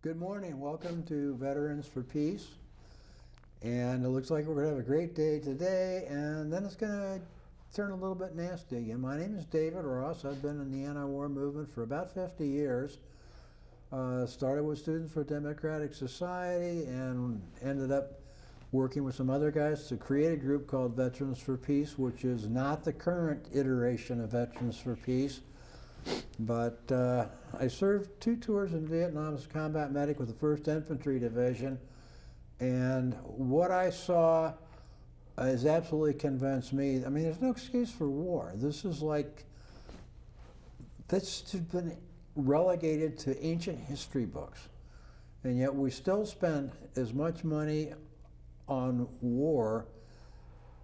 Good morning. Welcome to Veterans for Peace. And it looks like we're going to have a great day today, and then it's going to turn a little bit nasty again. My name is David Ross. I've been in the anti-war movement for about 50 years. Started with Students for Democratic Society and ended up working with some other guys to create a group called Veterans for Peace, which is not the current iteration of Veterans for Peace. But I served 2 tours in Vietnam as a combat medic with the 1st Infantry Division, and what I saw has absolutely convinced me. I mean, there's no excuse for war. This has been relegated to ancient history books, and yet we still spend as much money on war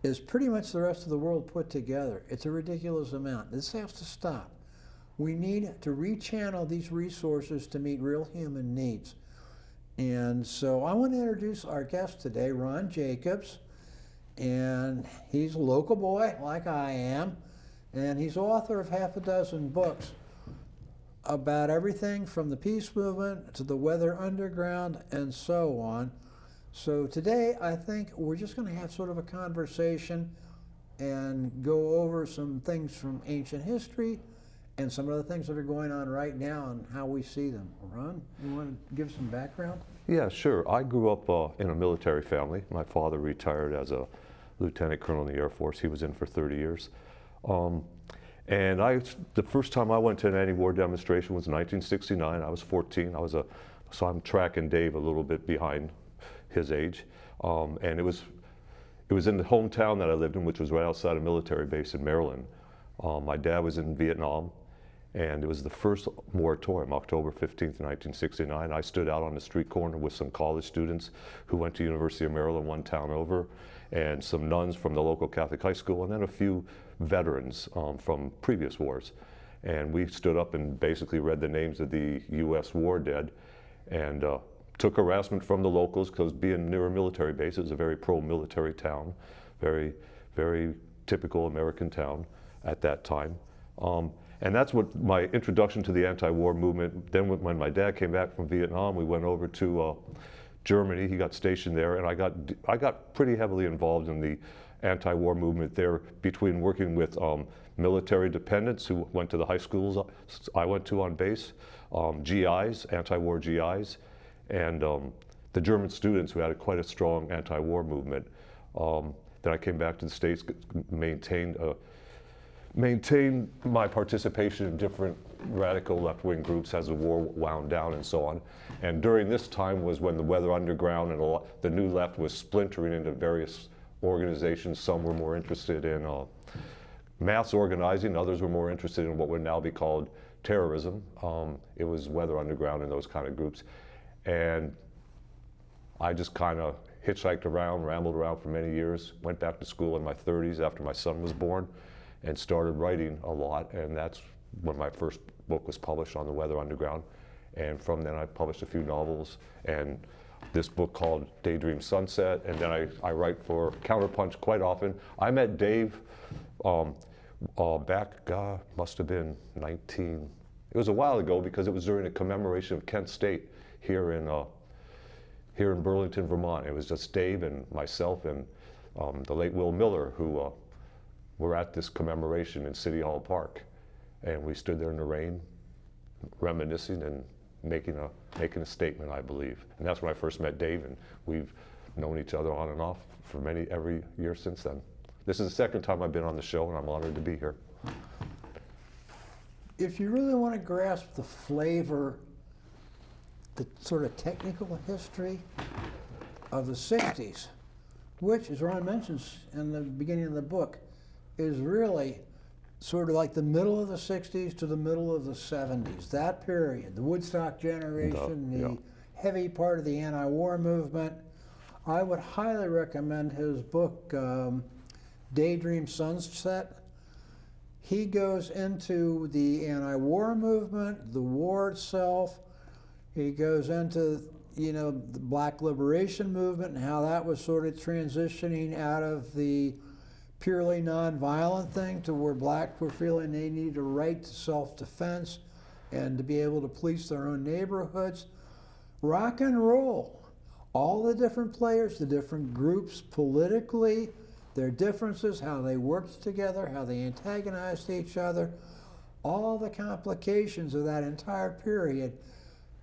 as pretty much the rest of the world put together. It's a ridiculous amount. This has to stop. We need to rechannel these resources to meet real human needs. And so I want to introduce our guest today, Ron Jacobs. And he's a local boy, like I am. And he's author of half a dozen books about everything from the peace movement to the Weather Underground and so on. So today, I think we're just going to have sort of a conversation and go over some things from ancient history and some of the things that are going on right now and how we see them. Ron, you want to give some background? Yeah, sure. I grew up in a military family. My father retired as a lieutenant colonel in the Air Force. He was in for 30 years. And the first time I went to an anti-war demonstration was in 1969. I was 14. So I'm tracking Dave a little bit behind his age. And it was in the hometown that I lived in, which was right outside a military base in Maryland. My dad was in Vietnam, and it was the first moratorium, October 15th, 1969. I stood out on the street corner with some college students who went to University of Maryland, one town over, and some nuns from the local Catholic high school, and then a few veterans from previous wars. And we stood up and basically read the names of the U.S. war dead, and took harassment from the locals, because being near a military base, it was a very pro-military town, very, very typical American town at that time. And that's what my introduction to the anti-war movement. Then when my dad came back from Vietnam, we went over to Germany. He got stationed there, and I got pretty heavily involved in the anti-war movement there, between working with military dependents who went to the high schools I went to on base, GIs, anti-war GIs, and the German students who had quite a strong anti-war movement. Then I came back to the States, maintained my participation in different radical left-wing groups as the war wound down and so on. And during this time was when the Weather Underground and the New Left was splintering into various organizations. Some were more interested in mass organizing, others were more interested in what would now be called terrorism. It was Weather Underground and those kind of groups. And I just kind of hitchhiked around, rambled around for many years, went back to school in my 30s after my son was born, and started writing a lot, and that's when my first book was published on the Weather Underground. And from then I published a few novels, and this book called Daydream Sunset, and then I write for CounterPunch quite often. I met Dave back, must have been it was a while ago, because it was during a commemoration of Kent State here in Burlington, Vermont. It was just Dave and myself and the late Will Miller, who were at this commemoration in City Hall Park, and we stood there in the rain, reminiscing and making a statement, I believe. And that's when I first met Dave, and we've known each other on and off for every year since then. This is the second time I've been on the show, and I'm honored to be here. If you really want to grasp the flavor, the sort of technical history of the 60s, which, as Ron mentions in the beginning of the book, is really sort of like the middle of the 60s to the middle of the 70s. That period, the Woodstock generation, the heavy part of the anti-war movement. I would highly recommend his book, Daydream Sunset. He goes into the anti-war movement, the war itself. He goes into, the Black Liberation movement and how that was sort of transitioning out of the purely nonviolent thing to where blacks were feeling they needed a right to self-defense and to be able to police their own neighborhoods. rock and roll. All the different players, the different groups politically, their differences, how they worked together, how they antagonized each other, all the complications of that entire period.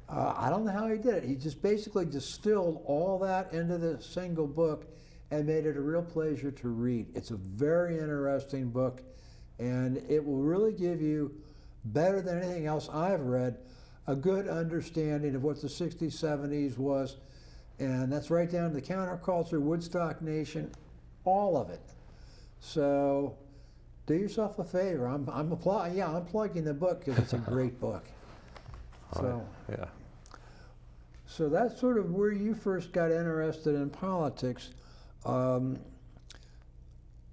I don't know how he did it. He just basically distilled all that into the single book and made it a real pleasure to read. It's a very interesting book, and it will really give you, better than anything else I've read, a good understanding of what the 60s, 70s was, and that's right down to the counterculture, Woodstock Nation, all of it. So do yourself a favor. I'm plugging the book because it's a great book. So, yeah. So that's sort of where you first got interested in politics. I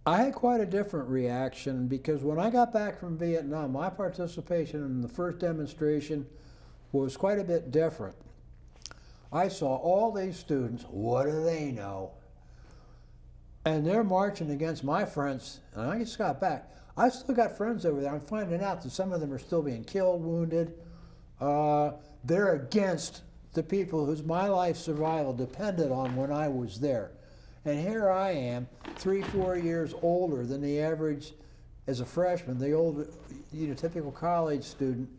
had quite a different reaction because when I got back from Vietnam, my participation in the first demonstration was quite a bit different. I saw all these students, what do they know? And they're marching against my friends, and I just got back. I still got friends over there. I'm finding out that some of them are still being killed, wounded. They're against the people whose my life survival depended on when I was there. And here I am, 3-4 years older than the average as a freshman, the old, typical college student,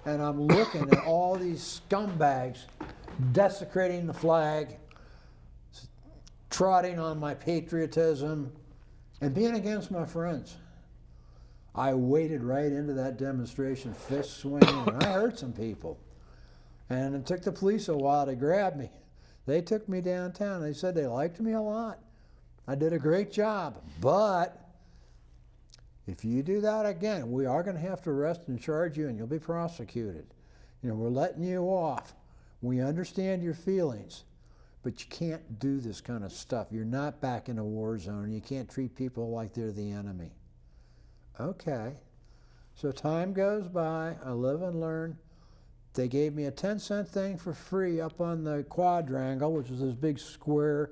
and I'm looking at all these scumbags desecrating the flag, trotting on my patriotism, and being against my friends. I waded right into that demonstration, fist swinging, and I hurt some people. And it took the police a while to grab me. They took me downtown. They said they liked me a lot. I did a great job, but if you do that again, we are going to have to arrest and charge you, and you'll be prosecuted. We're letting you off. We understand your feelings, but you can't do this kind of stuff. You're not back in a war zone. You can't treat people like they're the enemy. Okay. So time goes by. I live and learn. They gave me a 10-cent thing for free up on the quadrangle, which is this big square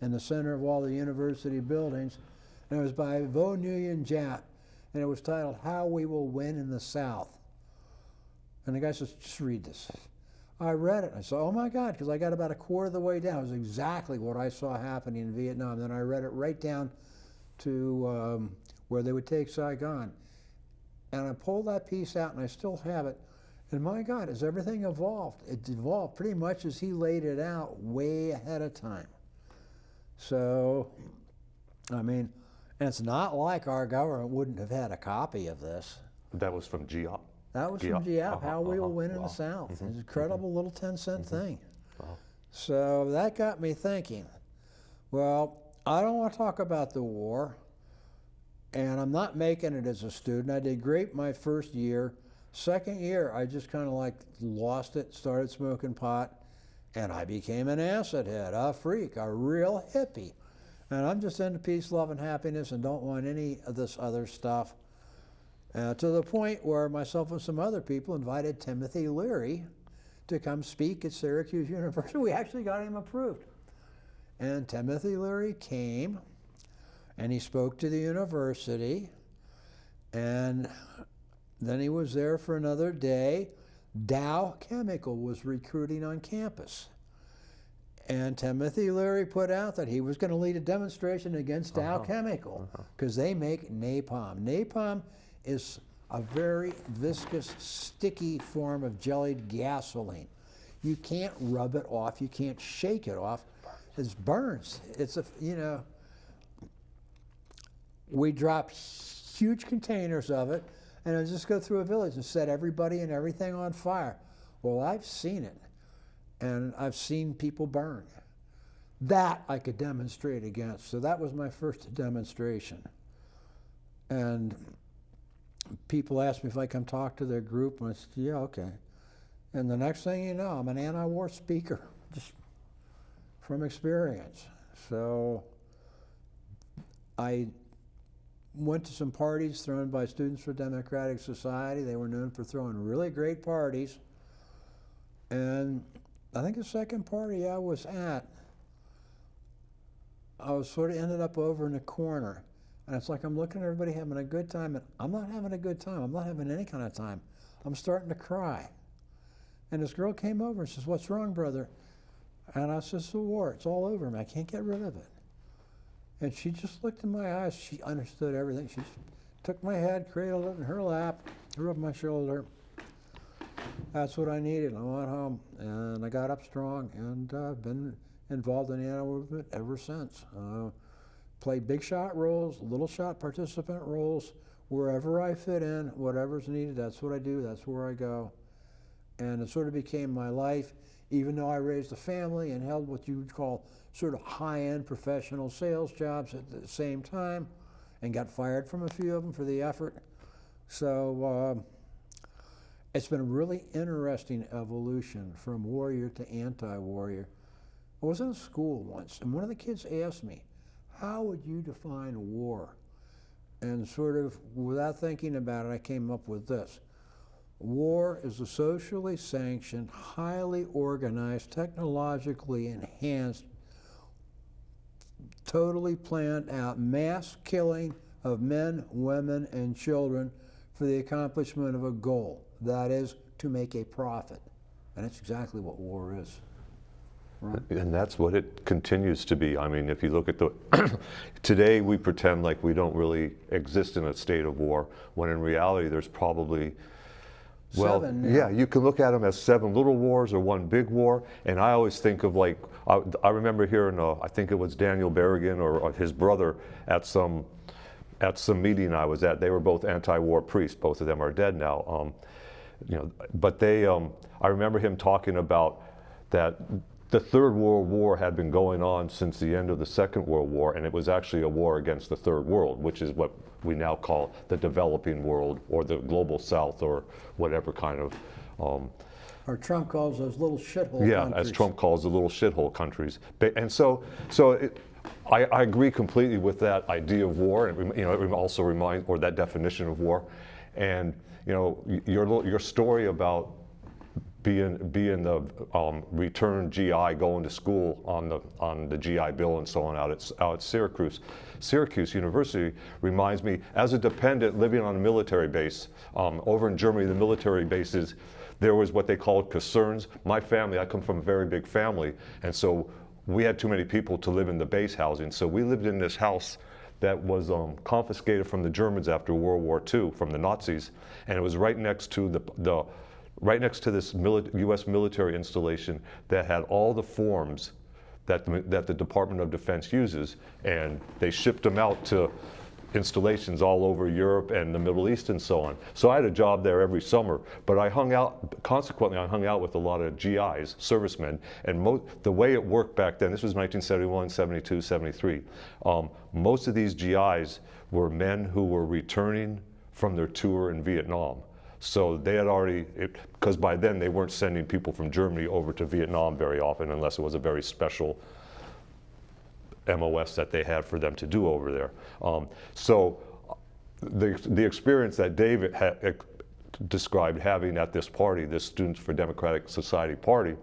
in the center of all the university buildings. And it was by Vo Nguyen Giap. And it was titled, How We Will Win in the South. And the guy says, just read this. I read it. I said, oh my God, because I got about a quarter of the way down. It was exactly what I saw happening in Vietnam. Then I read it right down to where they would take Saigon. And I pulled that piece out, and I still have it. And my God, as everything evolved, it evolved pretty much as he laid it out way ahead of time. So, and it's not like our government wouldn't have had a copy of this. That was from Giap? That was from Giap, How We Will Win in the South. It's an incredible little 10-cent thing. Wow. So that got me thinking, well, I don't want to talk about the war, and I'm not making it as a student. I did great my first year. Second year, I just kind of lost it, started smoking pot, and I became an acid head, a freak, a real hippie. And I'm just into peace, love, and happiness and don't want any of this other stuff. To the point where myself and some other people invited Timothy Leary to come speak at Syracuse University. We actually got him approved. And Timothy Leary came, and he spoke to the university, and then he was there for another day. Dow Chemical was recruiting on campus. And Timothy Leary put out that he was going to lead a demonstration against Dow Chemical because they make napalm. Napalm is a very viscous, sticky form of jellied gasoline. You can't rub it off. You can't shake it off. It burns. We dropped huge containers of it, and I just go through a village and set everybody and everything on fire. Well, I've seen it, and I've seen people burn. That I could demonstrate against. So that was my first demonstration. And people asked me if I come talk to their group, and I said, yeah, okay. And the next thing you know, I'm an anti-war speaker, just from experience. So I went to some parties thrown by Students for Democratic Society. They were known for throwing really great parties. And I think the second party I was at, I was sort of ended up over in a corner. And it's like I'm looking at everybody having a good time, and I'm not having a good time. I'm not having any kind of time. I'm starting to cry. And this girl came over and says, "What's wrong, brother?" And I says, "The war. It's all over me. I can't get rid of it." And she just looked in my eyes. She understood everything. She took my head, cradled it in her lap, rubbed my shoulder. That's what I needed. I went home, and I got up strong, and I've been involved in the anti-war movement ever since. Played big shot roles, little shot participant roles, wherever I fit in, whatever's needed, that's what I do, that's where I go. And it sort of became my life, even though I raised a family and held what you would call sort of high-end professional sales jobs at the same time, and got fired from a few of them for the effort. So it's been a really interesting evolution from warrior to anti-warrior. I was in school once, and one of the kids asked me, "How would you define war?" And sort of without thinking about it, I came up with this. War is a socially sanctioned, highly organized, technologically enhanced, totally planned out mass killing of men, women, and children for the accomplishment of a goal. That is, to make a profit. And that's exactly what war is. Right. And that's what it continues to be. I mean, if you look at the, today we pretend like we don't really exist in a state of war, when in reality there's probably, well, seven now. Yeah, you can look at them as 7 little wars or 1 big war. And I always think of like, I remember hearing, I think it was Daniel Berrigan or his brother at some meeting I was at. They were both anti-war priests. Both of them are dead now. You know, but they, I remember him talking about that the Third World War had been going on since the end of the Second World War, and it was actually a war against the Third World, which is what we now call the developing world or the global South or whatever kind of. Or Trump calls those little shithole countries. Yeah, as Trump calls the little shithole countries. And so I agree completely with that idea of war, and you know, it also reminds, or that definition of war, and you know, your story about being the returned GI going to school on the GI Bill and so on out at Syracuse University reminds me, as a dependent living on a military base over in Germany, the military bases, there was what they called Kasernes. My family, I come from a very big family, and so we had too many people to live in the base housing. So we lived in this house that was confiscated from the Germans after World War II from the Nazis, and it was right next to this U.S. military installation that had all the forms that the Department of Defense uses, and they shipped them out to installations all over Europe and the Middle East and so on. So I had a job there every summer, but consequently I hung out with a lot of GIs, servicemen, and the way it worked back then, this was 1971, 72, 73, most of these GIs were men who were returning from their tour in Vietnam. So they had already, because by then they weren't sending people from Germany over to Vietnam very often unless it was a very special MOS that they had for them to do over there. So the experience that David had described having at this party, this Students for Democratic Society party,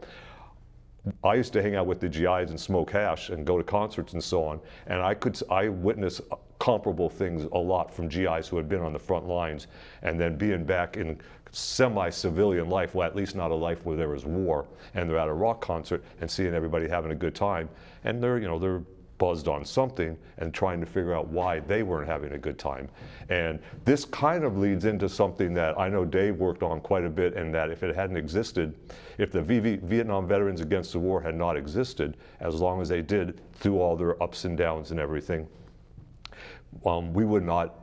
I used to hang out with the GIs and smoke hash and go to concerts and so on, and I witnessed comparable things a lot from GIs who had been on the front lines, and then being back in semi-civilian life, well, at least not a life where there was war, and they're at a rock concert and seeing everybody having a good time, and they're buzzed on something and trying to figure out why they weren't having a good time. And this kind of leads into something that I know Dave worked on quite a bit, and that if it hadn't existed, if the Vietnam Veterans Against the War had not existed, as long as they did through all their ups and downs and everything, we would not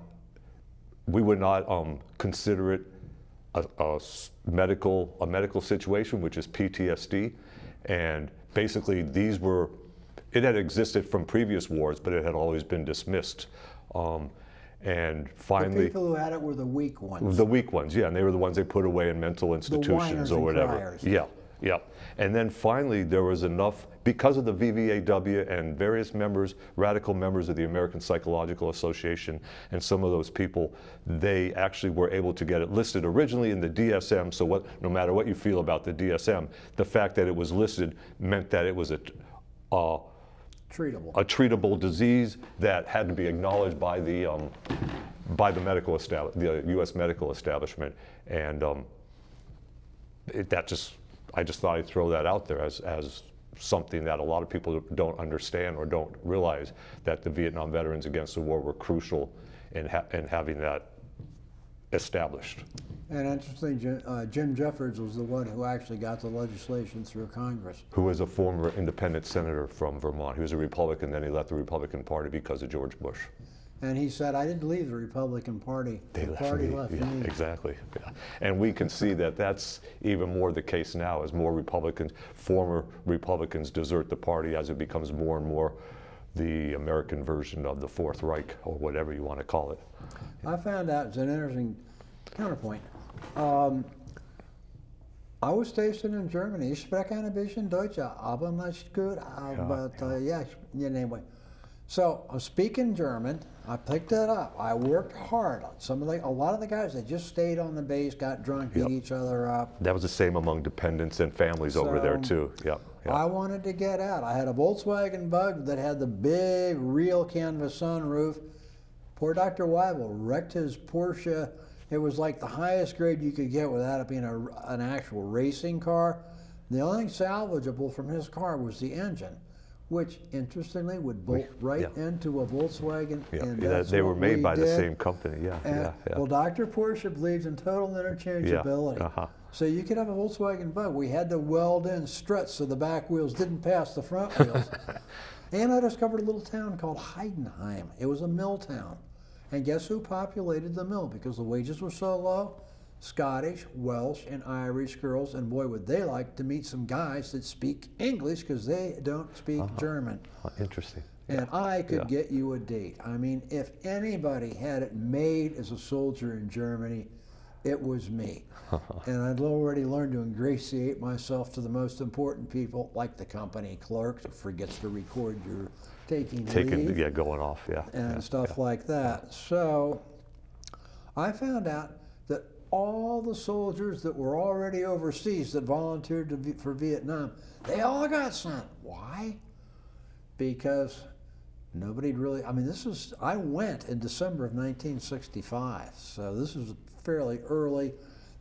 consider it a medical situation, which is PTSD. And basically it had existed from previous wars, but it had always been dismissed. And finally, the people who had it were the weak ones. The weak ones, yeah, and they were the ones they put away in mental institutions or whatever. Criers. Yeah, yeah. And then finally, there was enough, because of the VVAW and various radical members of the American Psychological Association, and some of those people, they actually were able to get it listed originally in the DSM. So no matter what you feel about the DSM, the fact that it was listed meant that it was a treatable disease that had to be acknowledged by the U.S. medical establishment, and that just just thought I'd throw that out there as something that a lot of people don't understand or don't realize, that the Vietnam Veterans Against the War were crucial in having that established. And interesting, Jim Jeffords was the one who actually got the legislation through Congress. Who was a former independent senator from Vermont. He was a Republican, then he left the Republican Party because of George Bush. And he said, I didn't leave the Republican Party. The party left yeah, me. Exactly. Yeah. And we can see that that's even more the case now, as more Republicans, former Republicans, desert the party as it becomes more and more the American version of the Fourth Reich, or whatever you want to call it. I found out, it's an interesting counterpoint. I was stationed in Germany. Ich spreche ein bisschen Deutsch, aber nicht gut, but yeah, anyway. So I'm speaking German. I picked it up. I worked hard. A lot of the guys that just stayed on the base, got drunk, beat each other up. That was the same among dependents and families over there too. Yep. I wanted to get out. I had a Volkswagen Bug that had the big real canvas sunroof. Poor Dr. Weibel wrecked his Porsche. It was like the highest grade you could get without it being an actual racing car. The only thing salvageable from his car was the engine, which interestingly would bolt into a Volkswagen. Yeah. And They were made by the same company. Yeah. Well, Dr. Porsche believes in total interchangeability. Yeah. So you could have a Volkswagen Bug. We had to weld in struts so the back wheels didn't pass the front wheels. And I discovered a little town called Heidenheim. It was a mill town. And guess who populated the mill? Because the wages were so low? Scottish, Welsh, and Irish girls. And boy, would they like to meet some guys that speak English, because they don't speak German. Interesting. And I could get you a date. I mean, if anybody had it made as a soldier in Germany, it was me. And I'd already learned to ingratiate myself to the most important people, like the company clerk that forgets to record your taking leave. Yeah, going off, and stuff like that. So I found out that all the soldiers that were already overseas that volunteered for Vietnam, they all got sent. Why? Because nobody really, I mean, I went in December of 1965, so this is fairly early.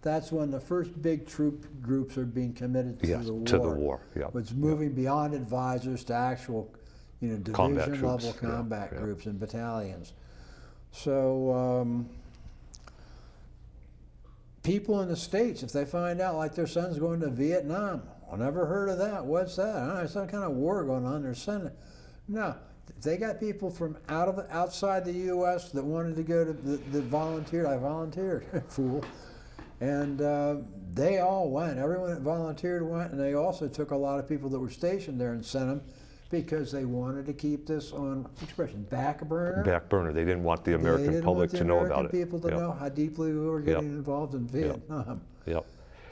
That's when the first big troop groups are being committed to the war. To the war, It's moving beyond advisors to actual, division-level combat groups and battalions. So people in the States, if they find out like their son's going to Vietnam, I never heard of that. What's that? I don't know, some kind of war going on. They're sending. No, they got people from outside the U.S. that wanted to go to that volunteered. I volunteered, fool. And they all went. Everyone that volunteered went, and they also took a lot of people that were stationed there and sent them because they wanted to keep this on, expression, back burner. Back burner. They didn't want the American public to know about it. They didn't want the American people to know how deeply we were getting involved in Vietnam. So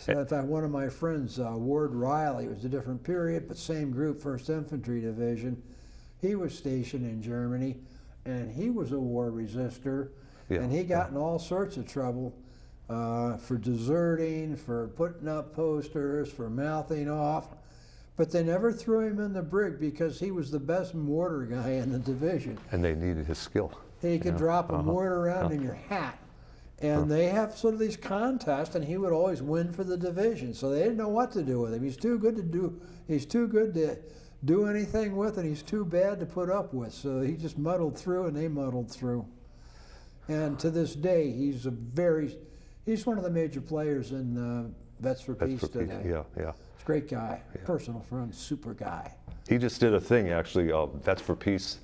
in fact, one of my friends, Ward Riley, it was a different period, but same group, 1st Infantry Division. He was stationed in Germany, and he was a war resistor, and he got in all sorts of trouble for deserting, for putting up posters, for mouthing off. But they never threw him in the brig because he was the best mortar guy in the division. And they needed his skill. He could drop a mortar around in your hat. And they have sort of these contests, and he would always win for the division. So they didn't know what to do with him. He's too good to do anything with, and he's too bad to put up with. So he just muddled through, and they muddled through. And to this day, he's one of the major players in Vets for Peace today. Yeah. He's a great guy, personal friend, super guy. He just did a thing, actually. Vets for Peace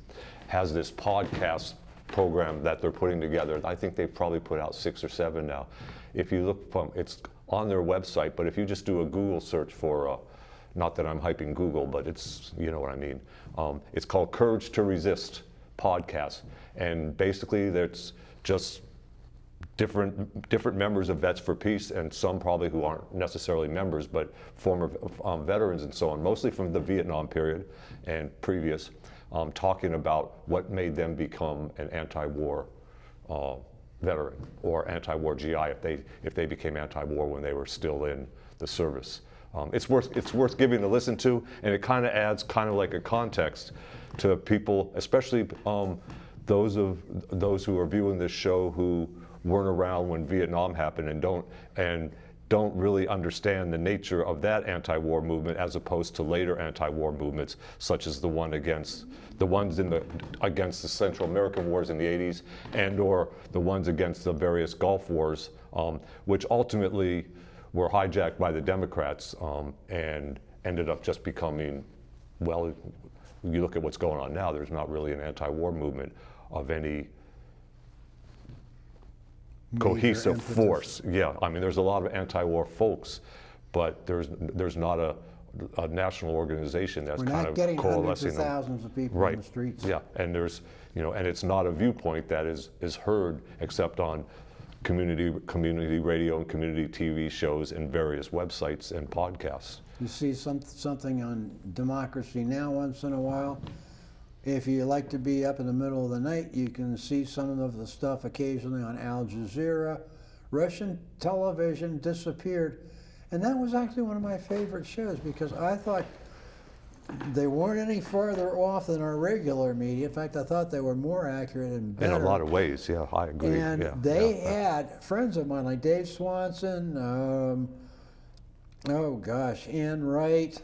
has this podcast program that they're putting together. I think they've probably put out 6 or 7 now. If you look it's on their website, but if you just do a Google search for, not that I'm hyping Google, but it's, you know what I mean. It's called Courage to Resist Podcast. And basically there's just different members of Vets for Peace, and some probably who aren't necessarily members, but former veterans and so on, mostly from the Vietnam period and previous, talking about what made them become an anti-war veteran or anti-war GI if they became anti-war when they were still in the service. It's worth giving a listen to, and it kind of adds kind of like a context to people, especially those who are viewing this show who weren't around when Vietnam happened and don't really understand the nature of that anti-war movement as opposed to later anti-war movements, such as the ones against the Central American wars in the 80s, and or the ones against the various Gulf wars, which ultimately were hijacked by the Democrats and ended up just becoming, well, you look at what's going on now, there's not really an anti-war movement of any cohesive force. Yeah, I mean, there's a lot of anti-war folks, but there's not a national organization that's kind of coalescing. We're not getting hundreds of thousands of people in the streets. Yeah, and there's, and it's not a viewpoint that is heard except on community radio and community TV shows and various websites and podcasts. You see something on Democracy Now! Once in a while. If you like to be up in the middle of the night, you can see some of the stuff occasionally on Al Jazeera. Russian television disappeared. And that was actually one of my favorite shows because I thought they weren't any farther off than our regular media. In fact, I thought they were more accurate and better. In a lot of ways, yeah, I agree. And they had friends of mine like Dave Swanson, Ann Wright,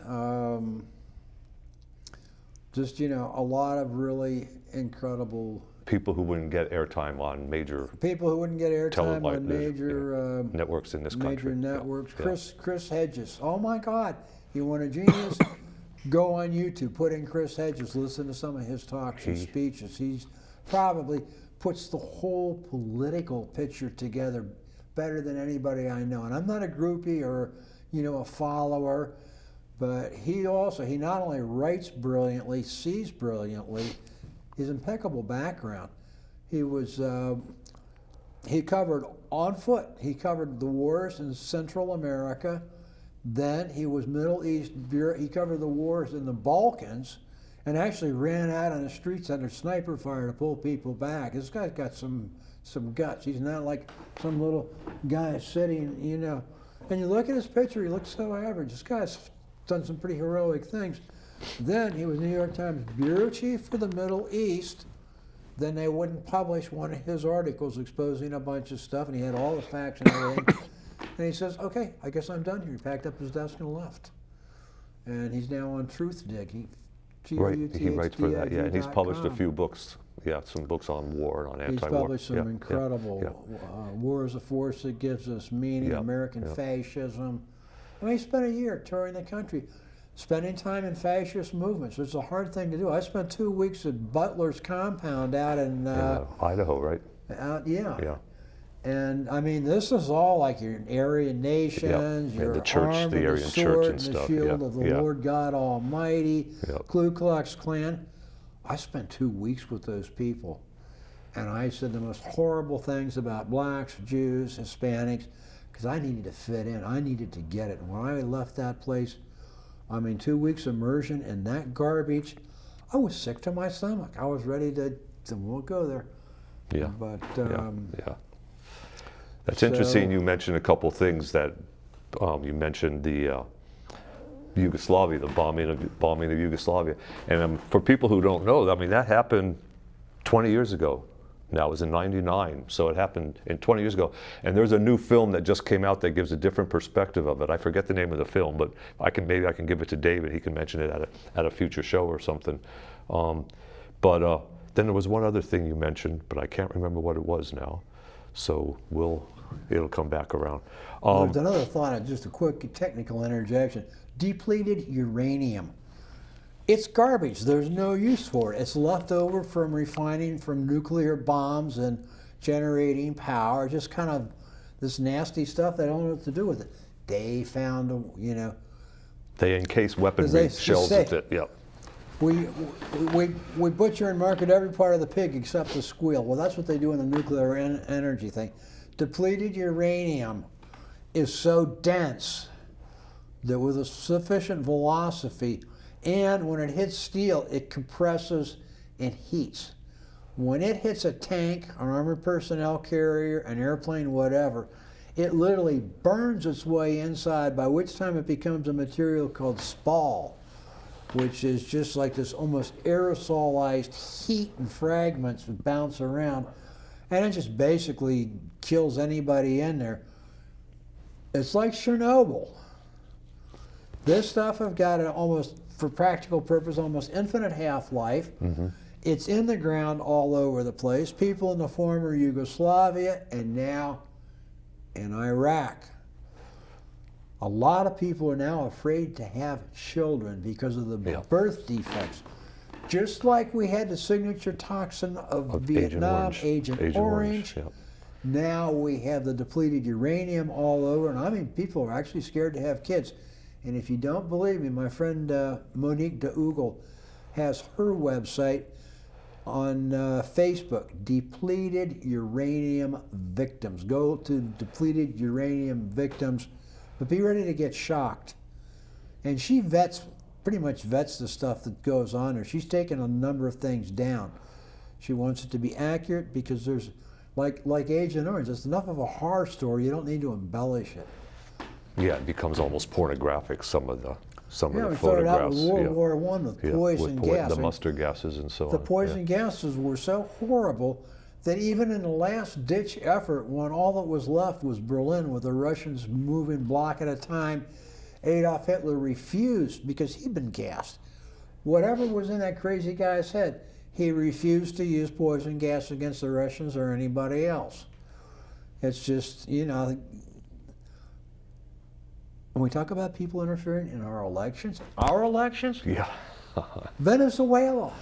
just, a lot of really incredible people who wouldn't get airtime on major networks in this country. Major networks. Chris Hedges. Oh my God, you want a genius? Go on YouTube, put in Chris Hedges, listen to some of his talks and speeches. He's probably puts the whole political picture together better than anybody I know. And I'm not a groupie or, a follower. But he not only writes brilliantly, sees brilliantly, his impeccable background. He covered on foot, he covered the wars in Central America, then he was Middle East, he covered the wars in the Balkans, and actually ran out on the streets under sniper fire to pull people back. This guy's got some guts. He's not like some little guy sitting, And you look at his picture, he looks so average. This guy's done some pretty heroic things. Then he was New York Times bureau chief for the Middle East. Then they wouldn't publish one of his articles exposing a bunch of stuff, and he had all the facts and everything. And he says, okay, I guess I'm done here. He packed up his desk and left. And he's now on TruthDig. He writes for that, yeah. And he's published a few books, some books on war and on anti-war. He's published some incredible War is a Force That Gives Us Meaning, American Fascism. I mean, he spent a year touring the country, spending time in fascist movements. It's a hard thing to do. I spent 2 weeks at Butler's compound out in Idaho, right? Yeah. And I mean, this is all like your Aryan nations, your the church, arm, the Aryan church and the stuff. shield of the Lord God Almighty, Ku Klux Klan. I spent 2 weeks with those people, and I said the most horrible things about blacks, Jews, Hispanics, because I needed to fit in. I needed to get it. And when I left that place, 2 weeks immersion in that garbage, I was sick to my stomach. I was ready to we'll go there. Yeah. But that's interesting. You mentioned a couple things that you mentioned the Yugoslavia, the bombing of Yugoslavia, and for people who don't know, that happened 20 years ago. Now, it was in '99, so it happened 20 years ago. And there's a new film that just came out that gives a different perspective of it. I forget the name of the film, but maybe I can give it to David. He can mention it at a future show or something. But then there was one other thing you mentioned, but I can't remember what it was now. So it'll come back around. There's another thought, just a quick technical interjection. Depleted uranium. It's garbage. There's no use for it. It's left over from refining from nuclear bombs and generating power. Just kind of this nasty stuff. They don't know what to do with it. They found, They encase weaponry shells with it. Yep. We butcher and market every part of the pig except the squeal. Well, that's what they do in the nuclear energy thing. Depleted uranium is so dense that with a sufficient velocity, and when it hits steel, it compresses and heats. When it hits a tank, an armored personnel carrier, an airplane, whatever, it literally burns its way inside, by which time it becomes a material called spall, which is just like this almost aerosolized heat and fragments that bounce around, and it just basically kills anybody in there. It's like Chernobyl. This stuff have got an almost, for practical purpose, almost infinite half-life. It's in the ground all over the place. People in the former Yugoslavia and now in Iraq. A lot of people are now afraid to have children because of the birth defects. Just like we had the signature toxin of Vietnam, Agent Orange. Now we have the depleted uranium all over, and I mean, people are actually scared to have kids. And if you don't believe me, my friend Monique de Ugal has her website on Facebook, Depleted Uranium Victims. Go to Depleted Uranium Victims, but be ready to get shocked. And she pretty much vets the stuff that goes on there. She's taken a number of things down. She wants it to be accurate because there's, like Agent Orange, it's enough of a horror story, you don't need to embellish it. Yeah, it becomes almost pornographic, some of the we photographs. started out with World War I with poison gas. The mustard gases and so on. The poison gases were so horrible that even in the last-ditch effort, when all that was left was Berlin, with the Russians moving block at a time, Adolf Hitler refused, because he'd been gassed. Whatever was in that crazy guy's head, he refused to use poison gas against the Russians or anybody else. It's just, you know, when we talk about people interfering in our elections, Yeah. Venezuela,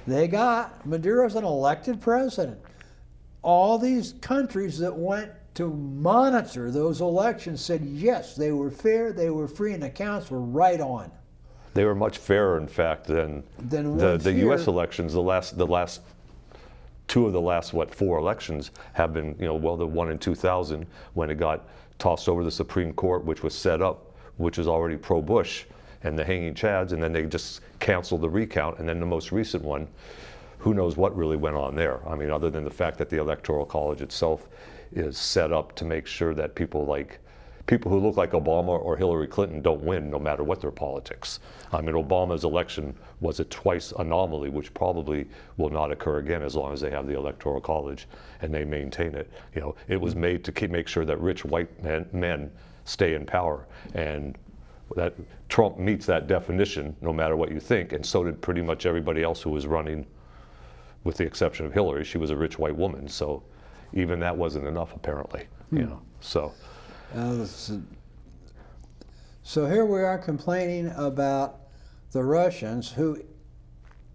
they got Maduro's an elected president. All these countries that went to monitor those elections said yes, they were fair, they were free, and the counts were right on. They were much fairer, in fact, than the U.S. elections. The last two of the last 4 elections have been, you know, well, the one in 2000 when it got tossed over the Supreme Court, which was set up, which was already pro-Bush, and the hanging chads, and then they just canceled the recount, and then the most recent one, who knows what really went on there. I mean, other than the fact that the Electoral College itself is set up to make sure that people who look like Obama or Hillary Clinton don't win, no matter what their politics. I mean, Obama's election was a twice anomaly, which probably will not occur again as long as they have the Electoral College and they maintain it. You know, it was made to make sure that rich white men stay in power, and that Trump meets that definition, no matter what you think, and so did pretty much everybody else who was running, with the exception of Hillary. She was a rich white woman, so even that wasn't enough, apparently. You know, so. So here we are complaining about the Russians, who,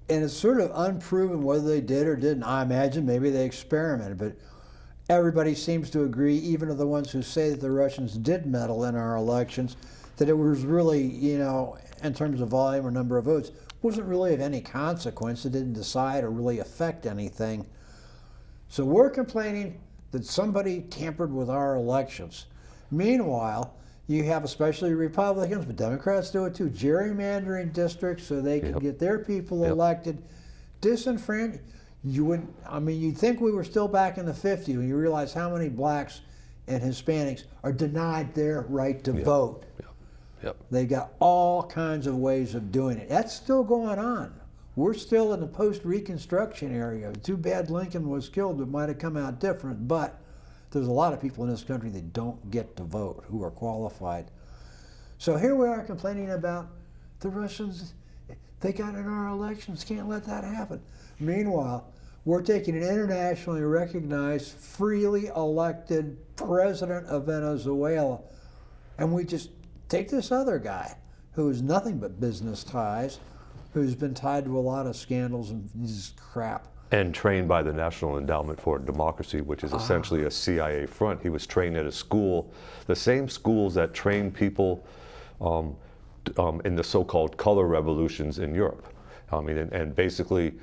and it's sort of unproven whether they did or didn't. I imagine maybe they experimented, but everybody seems to agree, even of the ones who say that the Russians did meddle in our elections, that it was really, you know, in terms of volume or number of votes, wasn't really of any consequence. It didn't decide or really affect anything. So we're complaining that somebody tampered with our elections. Meanwhile, you have, especially Republicans, but Democrats do it too, gerrymandering districts so they can get their people elected. Disenfranchised. You'd think we were still back in the 50s when you realize how many blacks and Hispanics are denied their right to vote. They got all kinds of ways of doing it. That's still going on. We're still in the post-Reconstruction area. Too bad Lincoln was killed. It might have come out different, but there's a lot of people in this country that don't get to vote, who are qualified. So here we are complaining about the Russians. They got in our elections. Can't let that happen. Meanwhile, we're taking an internationally recognized, freely elected president of Venezuela, and we just take this other guy who has nothing but business ties, who's been tied to a lot of scandals and this crap. And trained by the National Endowment for Democracy, which is essentially a CIA front. He was trained at a school, the same schools that trained people in the so-called color revolutions in Europe. I mean, and basically,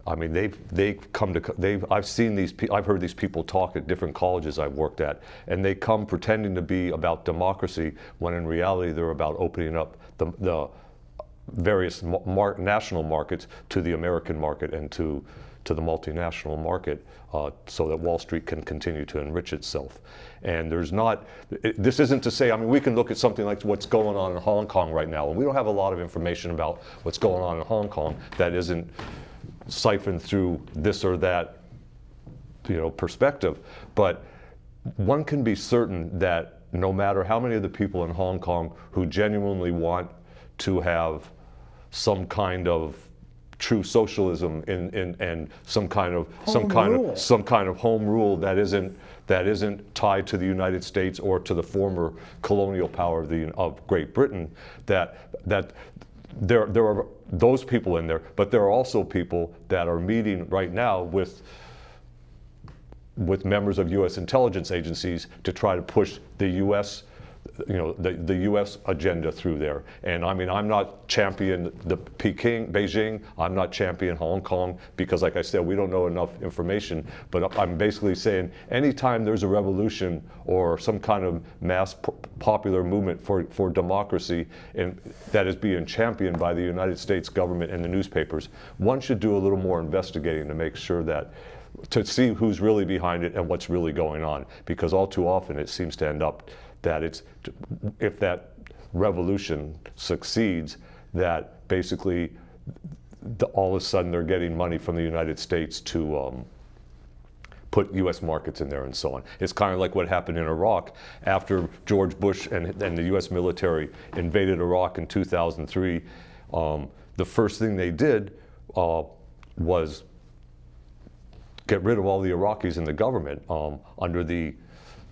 I mean, I've seen these, I've heard these people talk at different colleges I've worked at, and they come pretending to be about democracy when in reality they're about opening up the various national markets to the American market and to the multinational market, so that Wall Street can continue to enrich itself. And this isn't to say, I mean, we can look at something like what's going on in Hong Kong right now, and we don't have a lot of information about what's going on in Hong Kong that isn't siphoned through this or that, you know, perspective. But one can be certain that no matter how many of the people in Hong Kong who genuinely want to have some kind of true socialism and some kind of home rule that isn't tied to the United States or to the former colonial power of Great Britain, that there are those people in there, but there are also people that are meeting right now with members of U.S. intelligence agencies to try to push the U.S. the U.S. agenda through there. And I mean, I'm not champion Beijing, I'm not champion Hong Kong, because like I said, we don't know enough information, but I'm basically saying anytime there's a revolution or some kind of mass popular movement for democracy and that is being championed by the United States government and the newspapers, one should do a little more investigating to make sure to see who's really behind it and what's really going on, because all too often it seems to end up that if that revolution succeeds, that basically all of a sudden they're getting money from the United States to put U.S. markets in there and so on. It's kind of like what happened in Iraq after George Bush and the U.S. military invaded Iraq in 2003. The first thing they did was get rid of all the Iraqis in the government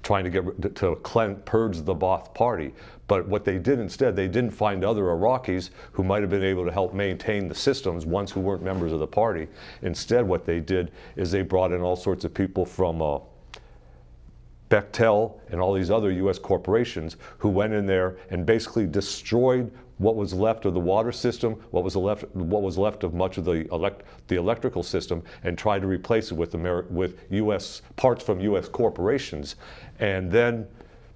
trying to purge the Ba'ath Party. But what they did instead, they didn't find other Iraqis who might have been able to help maintain the systems, ones who weren't members of the party. Instead, what they did is they brought in all sorts of people from Bechtel and all these other U.S. corporations who went in there and basically destroyed what was left of the water system, what was left of much of the electrical system, and tried to replace it with U.S. parts from U.S. corporations. And then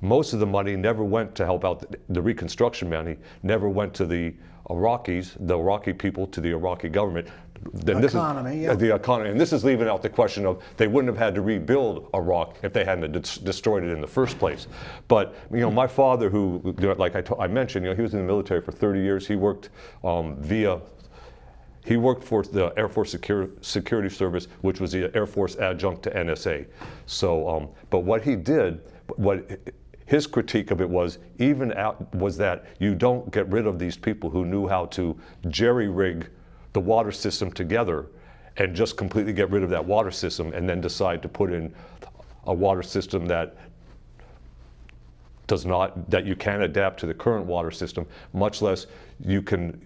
most of the money never went to help out the reconstruction money, never went to the Iraqis, the Iraqi people, to the Iraqi government. The economy, and this is leaving out the question of they wouldn't have had to rebuild Iraq if they hadn't destroyed it in the first place. But my father, who, like I mentioned, he was in the military for 30 years. He worked he worked for the Air Force Security Service, which was the Air Force adjunct to NSA. So, but what he did, his critique of it was that you don't get rid of these people who knew how to jerry-rig the water system together and just completely get rid of that water system and then decide to put in a water system that you can adapt to the current water system, much less you can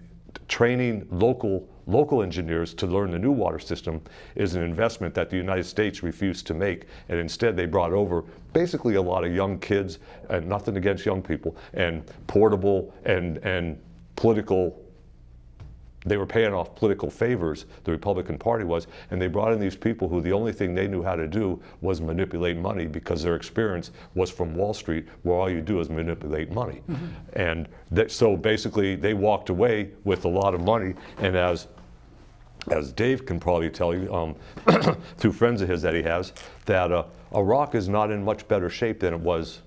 training local engineers to learn the new water system is an investment that the United States refused to make, and instead they brought over basically a lot of young kids, and nothing against young people, and portable and political. They were paying off political favors, the Republican Party was, and they brought in these people who the only thing they knew how to do was manipulate money, because their experience was from Wall Street, where all you do is manipulate money. Mm-hmm. And so basically they walked away with a lot of money, and as Dave can probably tell you, through friends of his that he has, that Iraq is not in much better shape than it was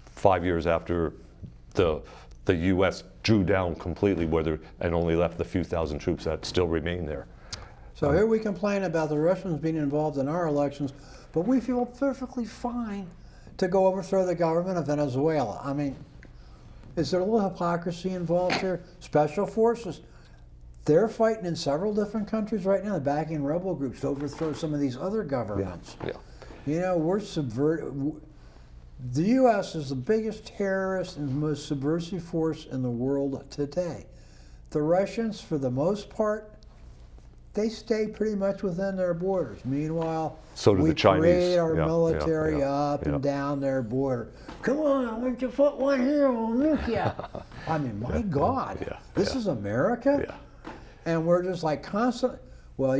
5 years after the U.S. drew down completely, and only left the few thousand troops that still remain there. So here we complain about the Russians being involved in our elections, but we feel perfectly fine to go overthrow the government of Venezuela. I mean, is there a little hypocrisy involved here? Special forces, they're fighting in several different countries right now, backing rebel groups to overthrow some of these other governments. Yeah. We're subverting. The U.S. is the biggest terrorist and most subversive force in the world today. The Russians, for the most part, they stay pretty much within their borders. Meanwhile, so do we the Chinese. parade our military up and down their border. Come on, why don't you put one here on Olympia? I mean, my God, this is America? Yeah. And we're just like constant. Well,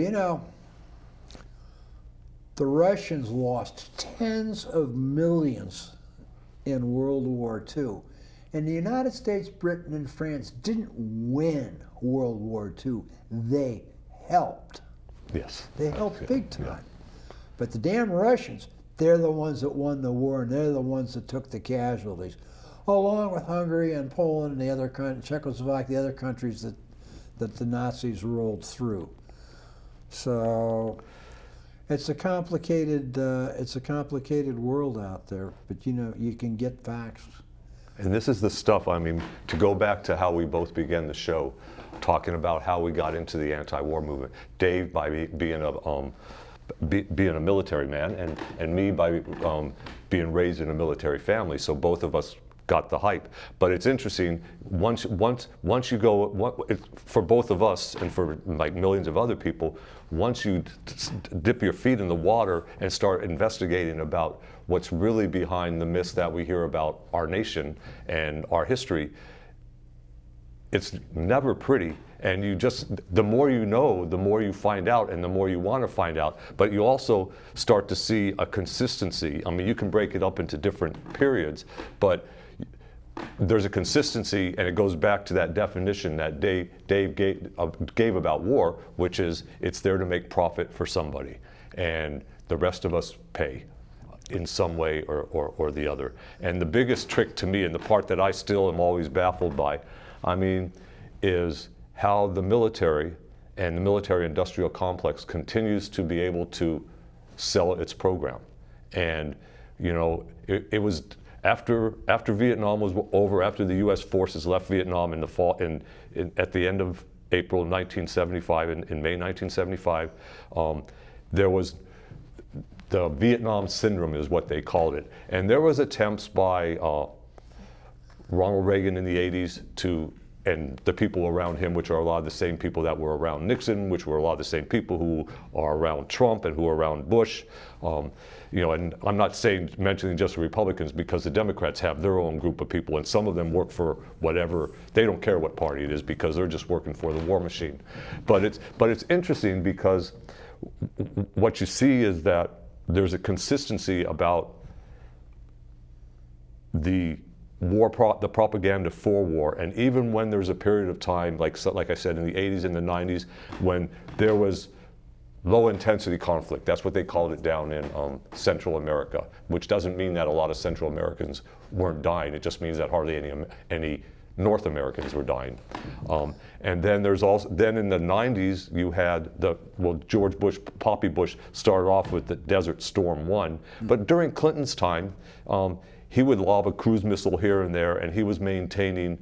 the Russians lost tens of millions in World War II. And the United States, Britain, and France didn't win World War II. They helped. Yes. They helped big time. Yeah. But the damn Russians, they're the ones that won the war, and they're the ones that took the casualties, along with Hungary and Poland and the other Czechoslovakia, the other countries that the Nazis rolled through. So, It's a complicated world out there, but you know, you can get facts. And this is the stuff, I mean, to go back to how we both began the show, talking about how we got into the anti-war movement. Dave by being a military man, and me by being raised in a military family. So both of us got the hype. But it's interesting, once you go, for both of us and for like millions of other people, once you dip your feet in the water and start investigating about what's really behind the myths that we hear about our nation and our history, it's never pretty. And you just, the more you know, the more you find out, and the more you want to find out. But you also start to see a consistency. I mean, you can break it up into different periods, but there's a consistency, and it goes back to that definition that Dave gave about war, which is it's there to make profit for somebody, and the rest of us pay in some way or the other. And the biggest trick to me, and the part that I still am always baffled by, I mean, is how the military and the military-industrial complex continues to be able to sell its program. And, you know, it was after Vietnam was over, after the U.S. forces left Vietnam in the fall, at the end of April 1975, in May 1975, there was the Vietnam syndrome, is what they called it. And there was attempts by Ronald Reagan in the 80s and the people around him, which are a lot of the same people that were around Nixon, which were a lot of the same people who are around Trump and who are around Bush. You know, and I'm not mentioning just the Republicans, because the Democrats have their own group of people, and some of them work for whatever, they don't care what party it is, because they're just working for the war machine. But it's interesting, because what you see is that there's a consistency about the propaganda for war. And even when there's a period of time, like I said, in the 80s and the 90s, when there was low intensity conflict, that's what they called it down in Central America, which doesn't mean that a lot of Central Americans weren't dying. It just means that hardly any North Americans were dying. And then there's also, then in the 90s, you had George Bush, Poppy Bush, started off with the Desert Storm 1. But during Clinton's time, he would lob a cruise missile here and there, and he was maintaining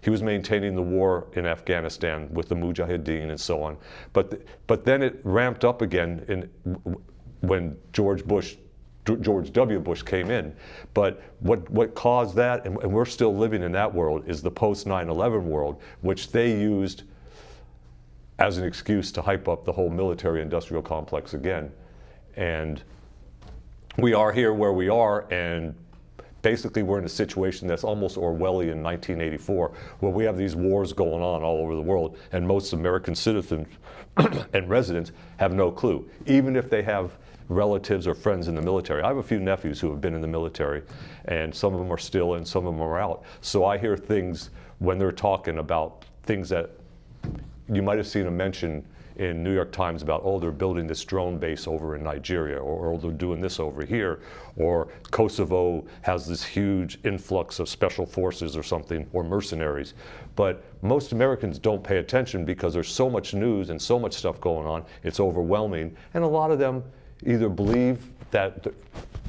the war in Afghanistan with the Mujahideen and so on. But then it ramped up again when George W. Bush came in. But what caused that, and we're still living in that world, is the post 9/11 world, which they used as an excuse to hype up the whole military-industrial complex again. And we are here where we are, and basically we're in a situation that's almost Orwellian 1984, where we have these wars going on all over the world, and most American citizens and residents have no clue, even if they have relatives or friends in the military. I have a few nephews who have been in the military, and some of them are still and some of them are out. So I hear things when they're talking about things that you might have seen a mention in New York Times about, oh, they're building this drone base over in Nigeria, or they're doing this over here, or Kosovo has this huge influx of special forces or something, or mercenaries. But most Americans don't pay attention because there's so much news and so much stuff going on, it's overwhelming. And a lot of them either believe that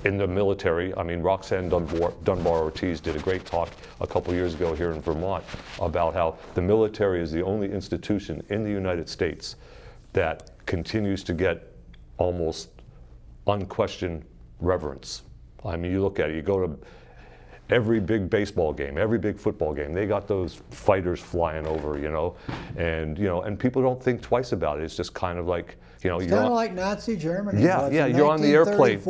in the military, I mean, Roxanne Dunbar Ortiz did a great talk a couple years ago here in Vermont about how the military is the only institution in the United States that continues to get almost unquestioned reverence. I mean, you look at it, you go to every big baseball game, every big football game, they got those fighters flying over, and people don't think twice about it. It's just kind of like, it's kind of like Nazi Germany. Yeah, you're on the airplane.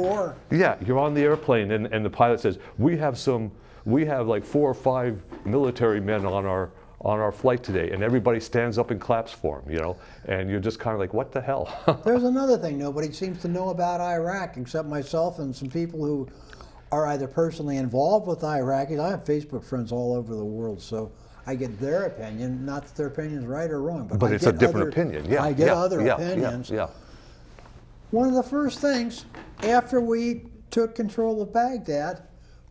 Yeah, you're on the airplane, and the pilot says, we have like 4 or 5 military men on our flight today, and everybody stands up and claps for him, and you're just kind of like, what the hell? There's another thing nobody seems to know about Iraq, except myself and some people who are either personally involved with Iraqis. I have Facebook friends all over the world, so I get their opinion. Not that their opinion is right or wrong, but it's a different opinion. Yeah, I get other opinions. Yeah. One of the first things after we took control of Baghdad,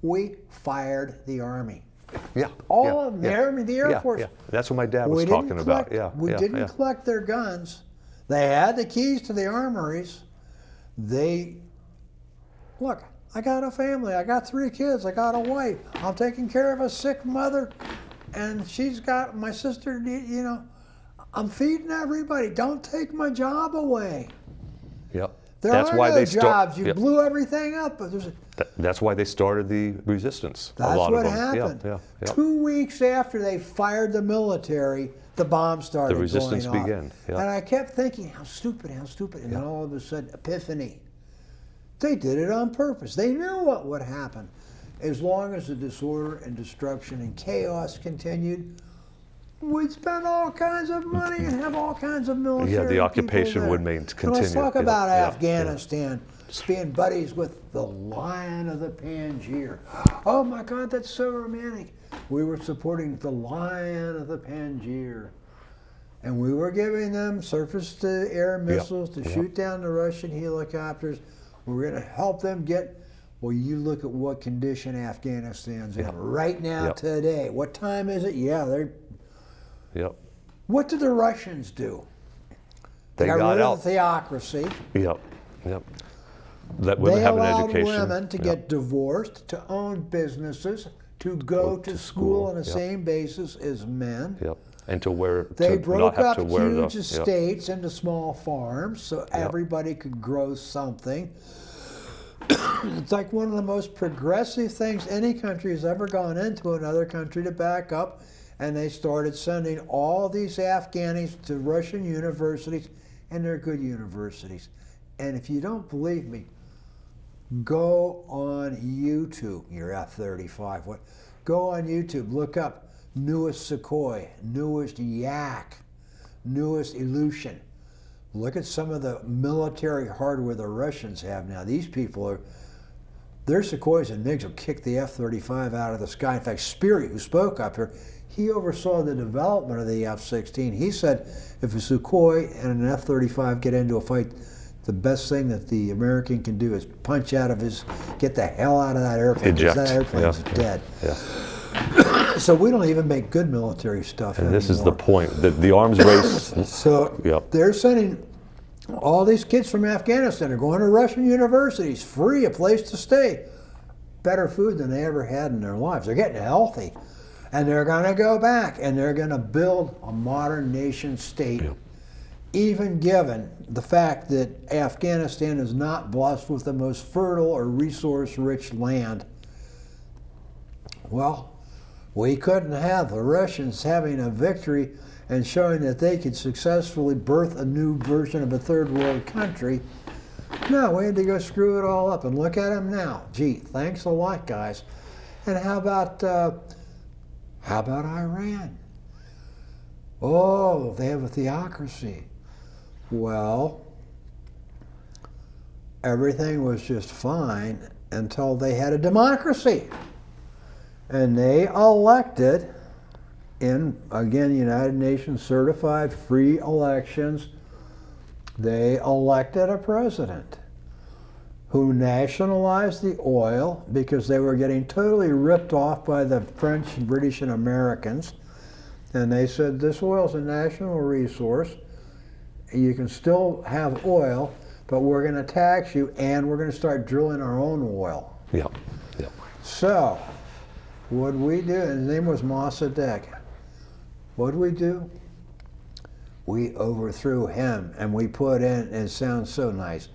we fired the army. Yeah. The Air Force. Yeah. That's what my dad was talking about. Yeah. We didn't collect their guns. They had the keys to the armories. Look, I got a family. I got 3 kids. I got a wife. I'm taking care of a sick mother, and she's got my sister. I'm feeding everybody. Don't take my job away. Yep. There That's are why no they jobs. You Yep. blew everything up. But That's why they started the resistance. that's a lot what of them. happened. Yeah. 2 weeks after they fired the military, the bombs started The resistance going off. began. Yeah. And I kept thinking, how stupid. And then all of a sudden, epiphany. They did it on purpose. They knew what would happen. As long as the disorder and destruction and chaos continued, we'd spend all kinds of money and have all kinds of military Yeah, the people occupation there. would And continue. let's talk Yeah, about yeah, Afghanistan. Being buddies with the Lion of the Panjshir. Oh my God, that's so romantic. We were supporting the Lion of the Panjshir. And we were giving them surface-to-air missiles to shoot down the Russian helicopters. We were going to help them get, well, you look at what condition Afghanistan's in right now today. What time is it? Yeah, they're. Yep. What did the Russians do? They got rid out. of the theocracy. Yep. Let women They have an allowed education. women to get divorced, to own businesses, to go to school on the same basis as men. Yep. And to wear. They to broke not have up to wear huge the, estates into small farms so everybody could grow something. It's like one of the most progressive things any country has ever gone into another country to back up. And they started sending all these Afghanis to Russian universities, and they're good universities. And if you don't believe me, go on YouTube, your F-35. Go on YouTube, look up newest Sukhoi, newest Yak, newest Ilyushin. Look at some of the military hardware the Russians have now. These people their Sukhois and MiGs will kick the F-35 out of the sky. In fact, Speary, who spoke up here, he oversaw the development of the F-16. He said if a Sukhoi and an F-35 get into a fight, the best thing that the American can do is punch out of get the hell out of that airplane, because that airplane's dead. Yeah. So we don't even make good military stuff And anymore. this is the point, the arms race. So they're sending all these kids from Afghanistan are going to Russian universities, free, a place to stay. Better food than they ever had in their lives. They're getting healthy. And they're going to go back and they're going to build a modern nation state, even given the fact that Afghanistan is not blessed with the most fertile or resource-rich land. Well, we couldn't have the Russians having a victory and showing that they could successfully birth a new version of a third world country. No, we had to go screw it all up, and look at them now. Gee, thanks a lot, guys. And how about Iran? Oh, they have a theocracy. Well, everything was just fine until they had a democracy. And they elected, in, again, United Nations certified free elections, they elected a president who nationalized the oil because they were getting totally ripped off by the French, British, and Americans. And they said, this oil is a national resource. You can still have oil, but we're going to tax you, and we're going to start drilling our own oil. So, what'd we do? His name was Mossadegh. What'd we do? We overthrew him, and we put in, and it sounds so nice,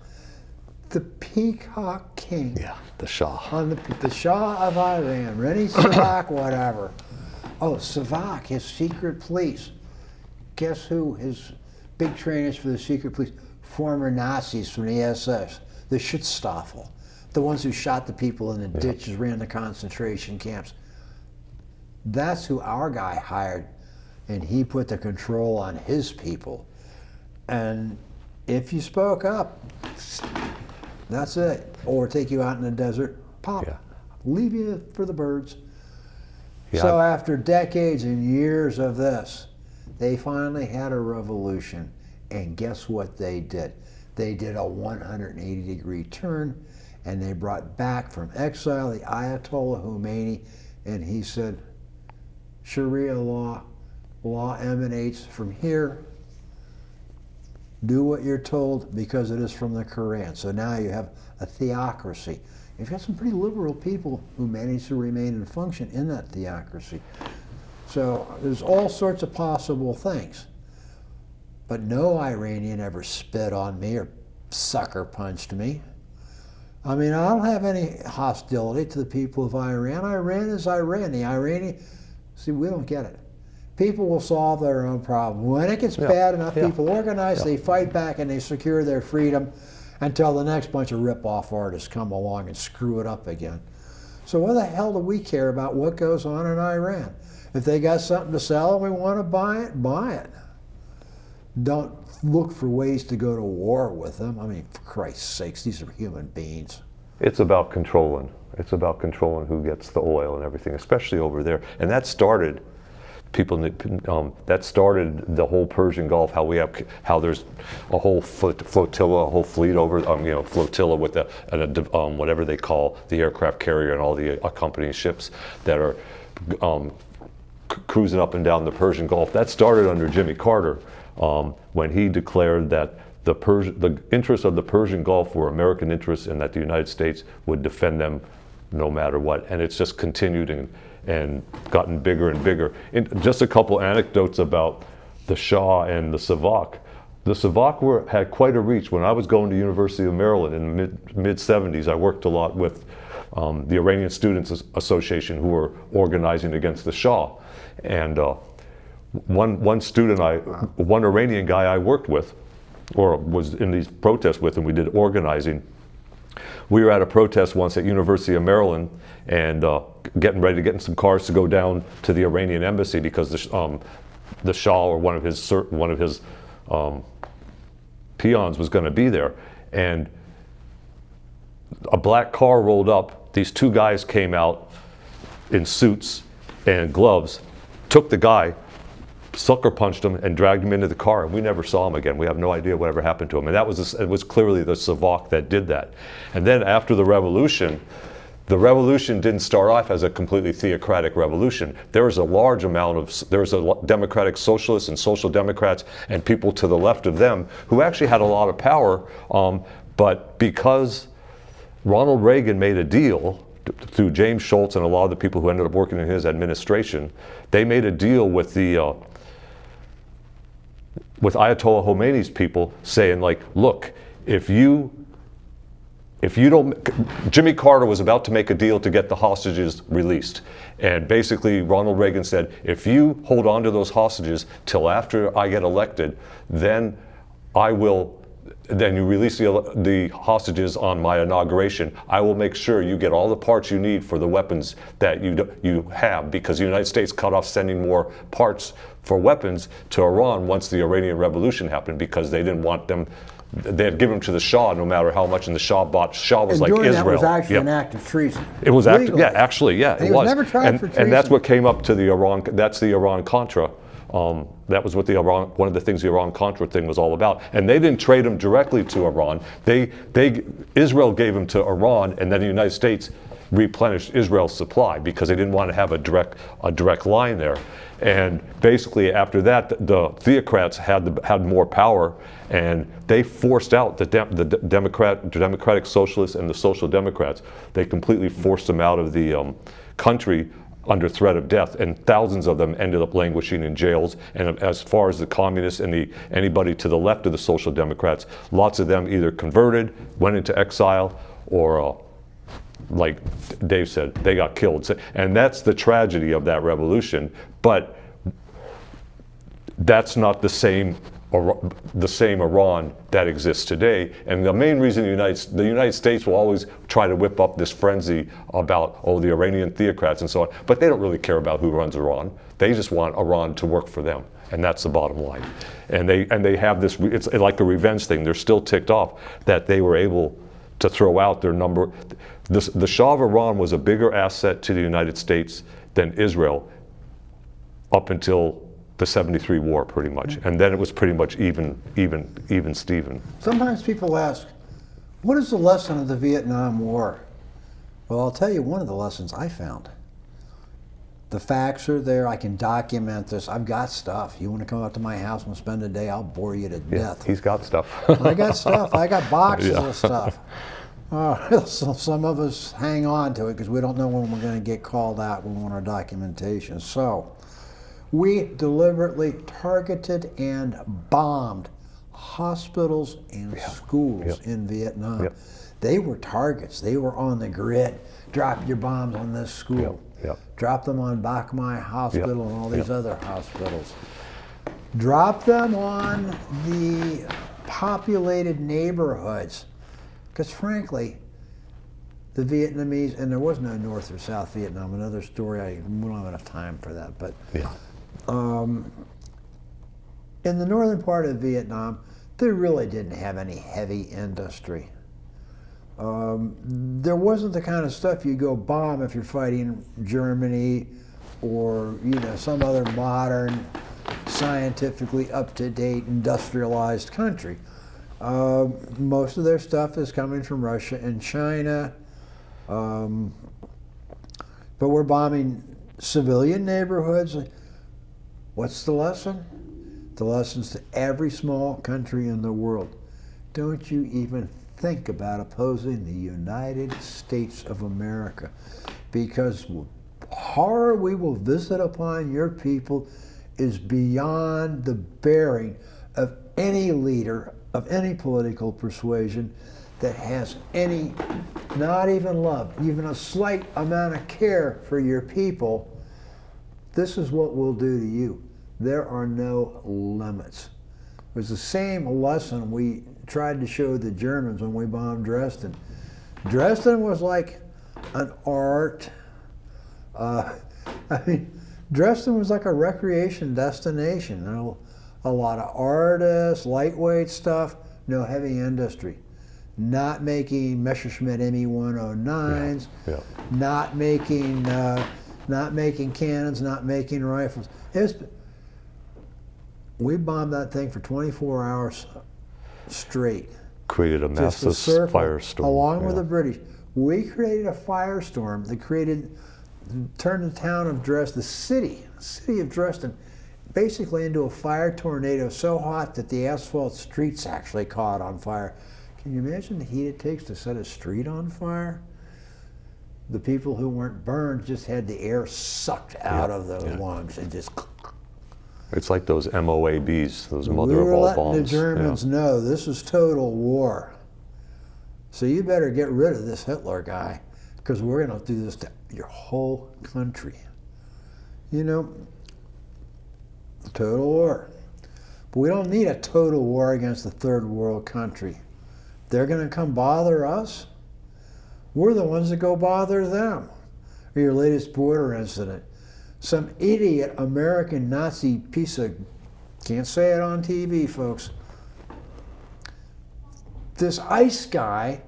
the Peacock King. Yeah, the Shah. The Shah of Iran, Reni Savak, whatever. Oh, Savak, his secret police. Guess who his big trainers for the secret police? Former Nazis from the SS, the Schutzstaffel, the ones who shot the people in the ditches, ran the concentration camps. That's who our guy hired, and he put the control on his people. And if you spoke up, that's it. Or take you out in the desert, pop, leave you for the birds. So after decades and years of this, they finally had a revolution. And guess what they did? They did a 180-degree turn, and they brought back from exile the Ayatollah Khomeini, and he said, Sharia law emanates from here. Do what you're told because it is from the Quran. So now you have a theocracy. You've got some pretty liberal people who manage to remain and function in that theocracy. So there's all sorts of possible things. But no Iranian ever spit on me or sucker punched me. I mean, I don't have any hostility to the people of Iran. Iran is Iran. The Iranian, see, we don't get it. People will solve their own problem. When it gets bad enough, people organize, they fight back, and they secure their freedom until the next bunch of rip-off artists come along and screw it up again. So what the hell do we care about what goes on in Iran? If they got something to sell and we want to buy it, buy it. Don't look for ways to go to war with them. I mean, for Christ's sakes, these are human beings. It's about controlling. It's about controlling who gets the oil and everything, especially over there. And that started that started the whole Persian Gulf. How there's a whole flotilla, a whole fleet over, flotilla with whatever they call the aircraft carrier and all the accompanying ships that are cruising up and down the Persian Gulf. That started under Jimmy Carter when he declared that the interests of the Persian Gulf were American interests and that the United States would defend them no matter what. And it's just continued and gotten bigger and bigger. Just a couple anecdotes about the Shah and the Savak. The Savak had quite a reach. When I was going to University of Maryland in the mid-70s, I worked a lot with the Iranian Students Association, who were organizing against the Shah. And one Iranian guy I worked with, or was in these protests with, and we did organizing. We were at a protest once at University of Maryland, and getting ready to get in some cars to go down to the Iranian embassy because the Shah or one of his peons was going to be there, and a black car rolled up. These two guys came out in suits and gloves, took the guy, sucker punched him, and dragged him into the car, and we never saw him again. We have no idea whatever happened to him. And it was clearly the Savak that did that. And then after the revolution didn't start off as a completely theocratic revolution. There was a democratic socialists and social democrats and people to the left of them who actually had a lot of power, but because Ronald Reagan made a deal through James Schultz and a lot of the people who ended up working in his administration, they made a deal with Ayatollah Khomeini's people, saying, like, look, if you don't, Jimmy Carter was about to make a deal to get the hostages released. And basically Ronald Reagan said, if you hold on to those hostages till after I get elected, then you release the hostages on my inauguration, I will make sure you get all the parts you need for the weapons that you have, because the United States cut off sending more parts for weapons to Iran once the Iranian Revolution happened, because they didn't want them. They had given them to the Shah no matter how much, and the Shah was like Israel. That was actually an act of treason. It was actually, it was never tried for treason. And that's what came up to the Iran. That's the Iran-Contra. That was what one of the things the Iran-Contra thing was all about. And they didn't trade them directly to Iran. Israel gave them to Iran, and then the United States replenished Israel's supply because they didn't want to have a direct line there. And basically after that, the theocrats had more power, and they forced out the Democratic Socialists and the Social Democrats. They completely forced them out of the country under threat of death, and thousands of them ended up languishing in jails. And as far as the communists and anybody to the left of the Social Democrats, lots of them either converted, went into exile, or like Dave said, they got killed. And that's the tragedy of that revolution. But that's not the same Iran that exists today. And the main reason the United States will always try to whip up this frenzy about, the Iranian theocrats and so on, but they don't really care about who runs Iran. They just want Iran to work for them, and that's the bottom line. And they have this, it's like a revenge thing. They're still ticked off that they were able to throw out their number. The Shah of Iran was a bigger asset to the United States than Israel up until the 73 war, pretty much. And then it was pretty much even Steven. Sometimes people ask, what is the lesson of the Vietnam War? Well, I'll tell you one of the lessons I found. The facts are there. I can document this. I've got stuff. You want to come out to my house and spend a day, I'll bore you to death. He's got stuff. I got stuff. I got boxes Yeah. of stuff. So some of us hang on to it because we don't know when we're going to get called out. We want our documentation. So we deliberately targeted and bombed hospitals and schools in Vietnam. Yep. They were targets. They were on the grid. Drop your bombs on this school. Yep. Drop them on Bach Mai Hospital and all these other hospitals. Drop them on the populated neighborhoods. Because frankly, the Vietnamese, and there was no North or South Vietnam, another story, we don't have enough time for that, but in the northern part of Vietnam, they really didn't have any heavy industry. There wasn't the kind of stuff you go bomb if you're fighting Germany or some other modern, scientifically up-to-date, industrialized country. Most of their stuff is coming from Russia and China, but we're bombing civilian neighborhoods. What's the lesson? The lesson's to every small country in the world. Don't you even think about opposing the United States of America, because horror we will visit upon your people is beyond the bearing of any leader of any political persuasion that has any, not even love, even a slight amount of care for your people. This is what we'll do to you. There are no limits. It was the same lesson we tried to show the Germans when we bombed Dresden. Dresden was like an art. Dresden was like a recreation destination. A lot of artists, lightweight stuff, no heavy industry. Not making Messerschmitt ME-109s, not making cannons, not making rifles. We bombed that thing for 24 hours straight. Created a massive firestorm. Along with the British. We created a firestorm that turned the town of Dresden, the city of Dresden, basically into a fire tornado so hot that the asphalt streets actually caught on fire. Can you imagine the heat it takes to set a street on fire? The people who weren't burned just had the air sucked out of those lungs and just... It's like those MOABs, those we mother of were all letting bombs. the Germans know this is total war. So you better get rid of this Hitler guy, because we're going to do this to your whole country. Total war. But we don't need a total war against a third world country. They're going to come bother us. We're the ones that go bother them. Or your latest border incident. Some idiot American Nazi piece of, can't say it on TV, folks. This ICE guy